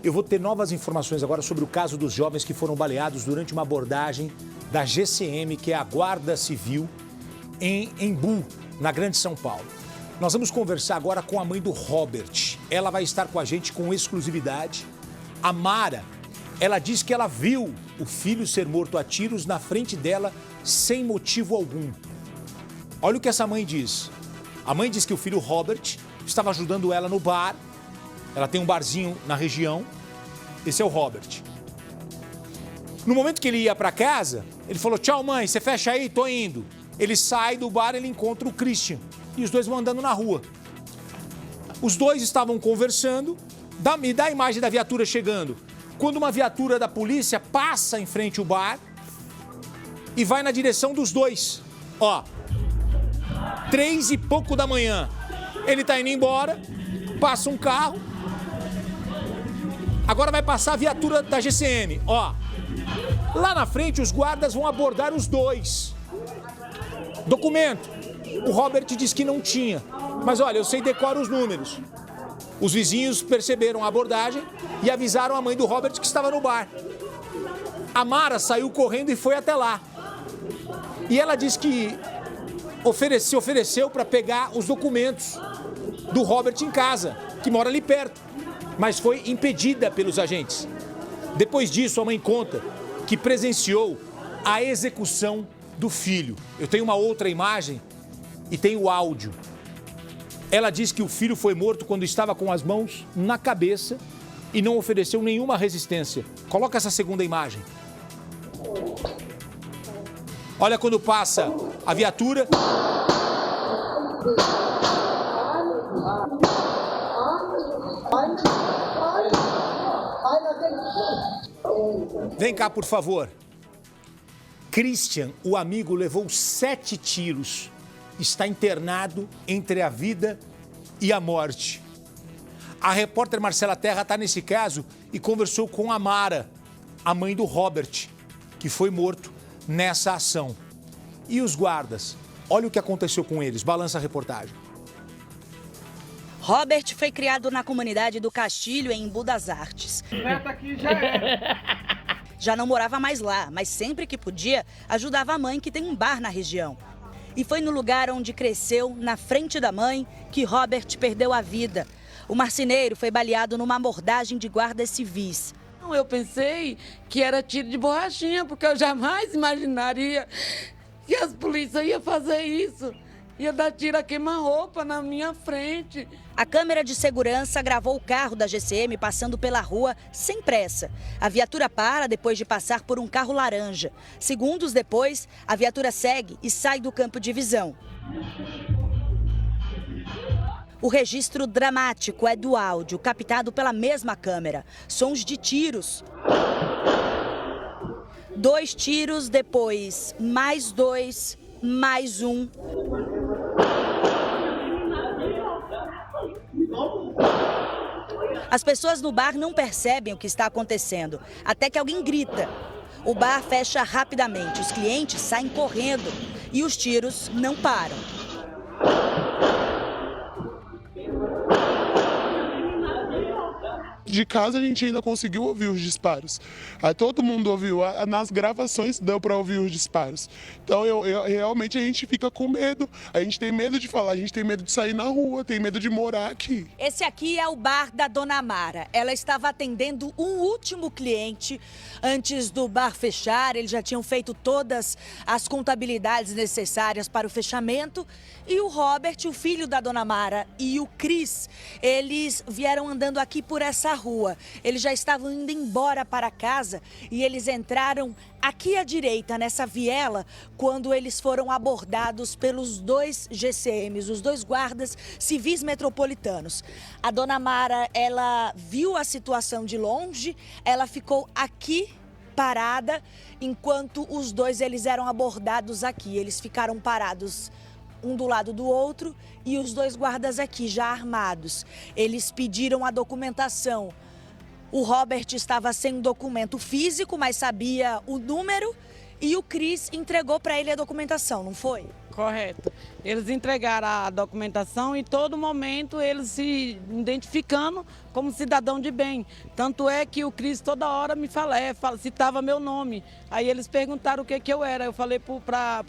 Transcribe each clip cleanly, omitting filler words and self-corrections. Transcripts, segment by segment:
Eu vou ter novas informações agora sobre o caso dos jovens que foram baleados durante uma abordagem da GCM, que é a Guarda Civil, em Embu, na Grande São Paulo. Nós vamos conversar agora com a mãe do Robert. Ela vai estar com a gente com exclusividade. A Mara, ela diz que ela viu o filho ser morto a tiros na frente dela sem motivo algum. Olha o que essa mãe diz. A mãe diz que o filho Robert estava ajudando ela no bar. Ela tem um barzinho na região. Esse é o Robert. No momento que ele ia para casa, ele falou: tchau, mãe, você fecha aí, tô indo. Ele sai do bar, ele encontra o Christian. E os dois vão andando na rua. Os dois estavam conversando. Me dá a imagem da viatura chegando. Quando uma viatura da polícia passa em frente ao bar e vai na direção dos dois. Ó, 3 e pouco da manhã. Ele tá indo embora, passa um carro. Agora vai passar a viatura da GCM, ó. Lá na frente, os guardas vão abordar os dois. Documento. O Robert disse que não tinha. Mas olha, eu sei decorar os números. Os vizinhos perceberam a abordagem e avisaram a mãe do Robert que estava no bar. A Mara saiu correndo e foi até lá. E ela disse que se ofereceu para pegar os documentos do Robert em casa, que mora ali perto, mas foi impedida pelos agentes. Depois disso, a mãe conta que presenciou a execução do filho. Eu tenho uma outra imagem e tenho o áudio. Ela diz que o filho foi morto quando estava com as mãos na cabeça e não ofereceu nenhuma resistência. Coloca essa segunda imagem. Olha quando passa a viatura. Vem cá, por favor. Christian, o amigo, levou 7 tiros. Está internado entre a vida e a morte. A repórter Marcela Terra está nesse caso e conversou com a Mara, a mãe do Robert, que foi morto nessa ação. E os guardas? Olha o que aconteceu com eles. Balança a reportagem. Robert foi criado na comunidade do Castilho, em Embu das Artes. Já não morava mais lá, mas sempre que podia, ajudava a mãe, que tem um bar na região. E foi no lugar onde cresceu, na frente da mãe, que Robert perdeu a vida. O marceneiro foi baleado numa abordagem de guardas civis. Eu pensei que era tiro de borrachinha, porque eu jamais imaginaria que as polícias iam fazer isso. Ia dar tiro a queima-roupa na minha frente. A câmera de segurança gravou o carro da GCM passando pela rua sem pressa. A viatura para depois de passar por um carro laranja. Segundos depois, a viatura segue e sai do campo de visão. O registro dramático é do áudio, captado pela mesma câmera. Sons de tiros. 2 tiros, depois mais 2, mais 1. As pessoas no bar não percebem o que está acontecendo, até que alguém grita. O bar fecha rapidamente, os clientes saem correndo e os tiros não param. De casa a gente ainda conseguiu ouvir os disparos. Aí todo mundo ouviu, nas gravações deu para ouvir os disparos. Então realmente a gente fica com medo, a gente tem medo de falar, a gente tem medo de sair na rua, tem medo de morar aqui. Esse aqui é o bar da Dona Mara. Ela estava atendendo um último cliente antes do bar fechar. Eles já tinham feito todas as contabilidades necessárias para o fechamento. E o Robert, o filho da Dona Mara, e o Cris, eles vieram andando aqui por essa rua. Eles já estavam indo embora para casa e eles entraram aqui à direita, nessa viela, quando eles foram abordados pelos 2 GCMs, os 2 guardas civis metropolitanos. A Dona Mara, ela viu a situação de longe, ela ficou aqui parada, enquanto os 2 eles eram abordados aqui. Eles ficaram parados um do lado do outro e os 2 guardas aqui, já armados. Eles pediram a documentação. O Robert estava sem um documento físico, mas sabia o número, e o Cris entregou para ele a documentação, não foi? Correto. Eles entregaram a documentação e todo momento eles se identificando como cidadão de bem. Tanto é que o Cris toda hora me citava meu nome. Aí eles perguntaram o que eu era. Eu falei para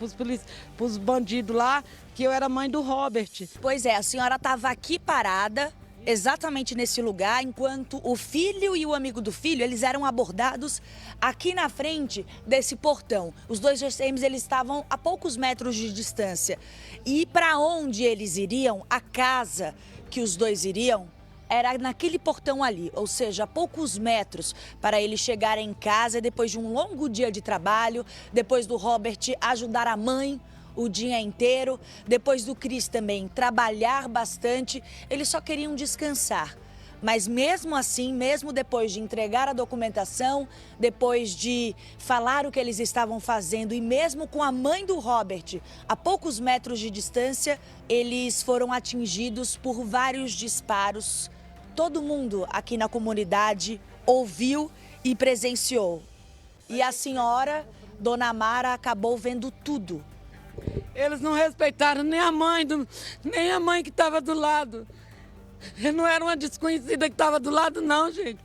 os bandidos lá que eu era mãe do Robert. Pois é, a senhora estava aqui parada, exatamente nesse lugar, enquanto o filho e o amigo do filho, eles eram abordados aqui na frente desse portão. Os dois GCMs, eles estavam a poucos metros de distância. E para onde eles iriam, a casa que os dois iriam, era naquele portão ali, ou seja, a poucos metros para eles chegarem em casa depois de um longo dia de trabalho, depois do Robert ajudar a mãe o dia inteiro, depois do Cris também trabalhar bastante, eles só queriam descansar. Mas mesmo assim, mesmo depois de entregar a documentação, depois de falar o que eles estavam fazendo e mesmo com a mãe do Robert a poucos metros de distância, eles foram atingidos por vários disparos. Todo mundo aqui na comunidade ouviu e presenciou. E a senhora, Dona Mara, acabou vendo tudo. Eles não respeitaram nem a mãe que estava do lado. Não era uma desconhecida que estava do lado, não, gente.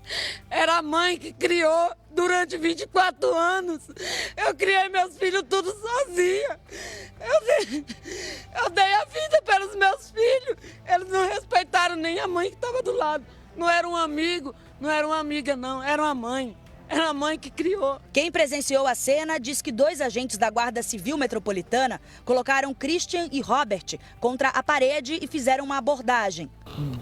Era a mãe que criou durante 24 anos. Eu criei meus filhos tudo sozinha. Eu dei a vida pelos meus filhos. Eles não respeitaram nem a mãe que estava do lado. Não era um amigo, não era uma amiga, não. Era uma mãe. Era a mãe que criou. Quem presenciou a cena diz que 2 agentes da Guarda Civil Metropolitana colocaram Christian e Robert contra a parede e fizeram uma abordagem.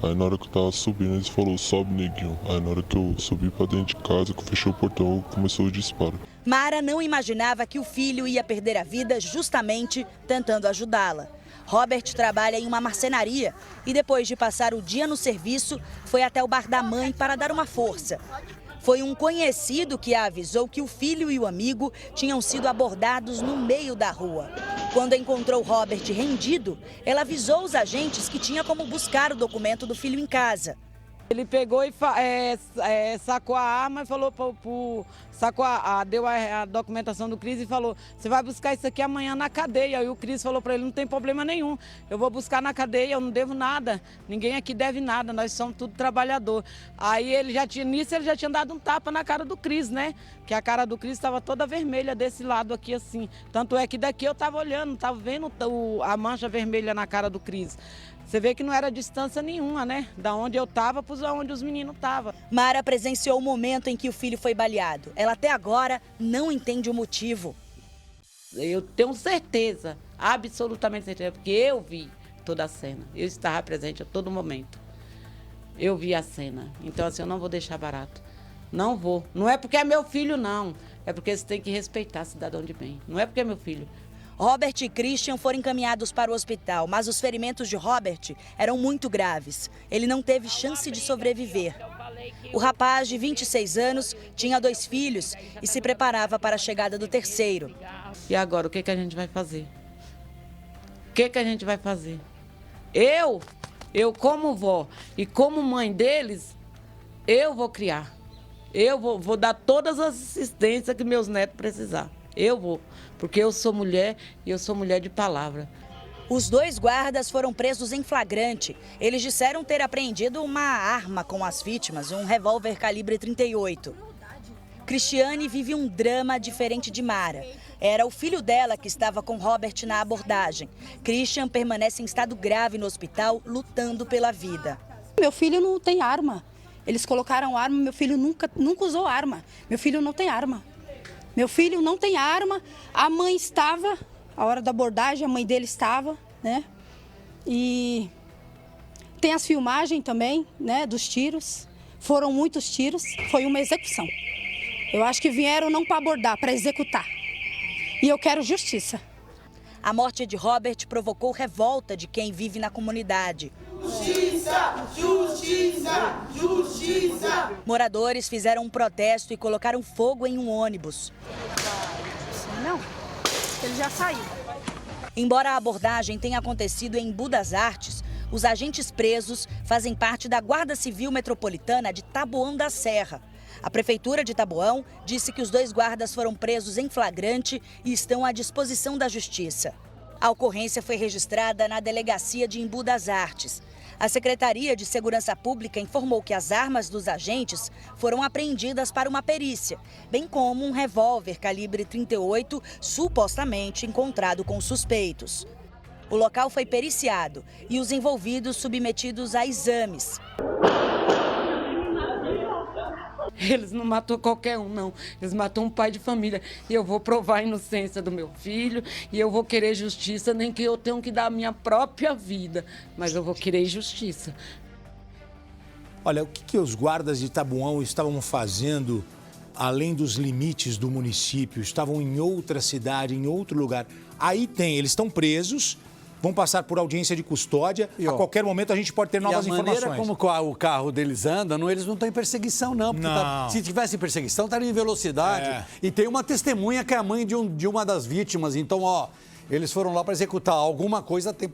Aí na hora que eu tava subindo, eles falaram, sobe, neguinho. Aí na hora que eu subi pra dentro de casa, que eu fechei o portão, começou o disparo. Mara não imaginava que o filho ia perder a vida justamente tentando ajudá-la. Robert trabalha em uma marcenaria e depois de passar o dia no serviço, foi até o bar da mãe para dar uma força. Foi um conhecido que a avisou que o filho e o amigo tinham sido abordados no meio da rua. Quando encontrou Robert rendido, ela avisou os agentes que tinha como buscar o documento do filho em casa. Ele pegou e sacou a arma e falou deu a documentação do Cris e falou, você vai buscar isso aqui amanhã na cadeia. E o Cris falou para ele, não tem problema nenhum, eu vou buscar na cadeia, eu não devo nada, ninguém aqui deve nada, nós somos tudo trabalhador. Aí ele já tinha dado um tapa na cara do Cris, né? Que a cara do Cris estava toda vermelha desse lado aqui assim. Tanto é que daqui eu estava olhando, estava vendo a mancha vermelha na cara do Cris. Você vê que não era distância nenhuma, né? Da onde eu estava para onde os meninos estavam. Mara presenciou o momento em que o filho foi baleado. Ela até agora não entende o motivo. Eu tenho certeza, absolutamente certeza, porque eu vi toda a cena. Eu estava presente a todo momento. Eu vi a cena. Então, assim, eu não vou deixar barato. Não vou. Não é porque é meu filho, não. É porque você tem que respeitar cidadão de bem. Não é porque é meu filho. Robert e Christian foram encaminhados para o hospital, mas os ferimentos de Robert eram muito graves. Ele não teve chance de sobreviver. O rapaz, de 26 anos, tinha 2 filhos e se preparava para a chegada do terceiro. E agora, o que a gente vai fazer? O que a gente vai fazer? Eu como vó e como mãe deles, eu vou criar. Eu vou dar todas as assistências que meus netos precisar. Eu vou, porque eu sou mulher e eu sou mulher de palavra. Os 2 guardas foram presos em flagrante. Eles disseram ter apreendido uma arma com as vítimas, um revólver calibre 38. Cristiane vive um drama diferente de Mara. Era o filho dela que estava com Robert na abordagem. Christian permanece em estado grave no hospital, lutando pela vida. Meu filho não tem arma. Eles colocaram arma, meu filho nunca usou arma. Meu filho não tem arma. Meu filho não tem arma, a mãe estava, a hora da abordagem, a mãe dele estava, né? E tem as filmagens também, né, dos tiros. Foram muitos tiros, foi uma execução. Eu acho que vieram não para abordar, para executar. E eu quero justiça. A morte de Robert provocou revolta de quem vive na comunidade. Justiça! Justiça! Justiça! Moradores fizeram um protesto e colocaram fogo em um ônibus. Não, ele já saiu. Embora a abordagem tenha acontecido em Embu das Artes, os agentes presos fazem parte da Guarda Civil Metropolitana de Taboão da Serra. A Prefeitura de Taboão disse que os 2 guardas foram presos em flagrante e estão à disposição da Justiça. A ocorrência foi registrada na delegacia de Embu das Artes. A Secretaria de Segurança Pública informou que as armas dos agentes foram apreendidas para uma perícia, bem como um revólver calibre 38, supostamente encontrado com suspeitos. O local foi periciado e os envolvidos submetidos a exames. Eles não matou qualquer um, não. Eles matou um pai de família. E eu vou provar a inocência do meu filho e eu vou querer justiça, nem que eu tenha que dar a minha própria vida. Mas eu vou querer justiça. Olha, o que os guardas de Tabuão estavam fazendo além dos limites do município? Estavam em outra cidade, em outro lugar. Aí eles estão presos, vão passar por audiência de custódia. A qualquer momento a gente pode ter novas informações. E a maneira como o carro deles anda, eles não estão em perseguição, não. Porque se tivesse em perseguição, estaria em velocidade. E tem uma testemunha que é a mãe de uma das vítimas. Então, eles foram lá para executar alguma coisa,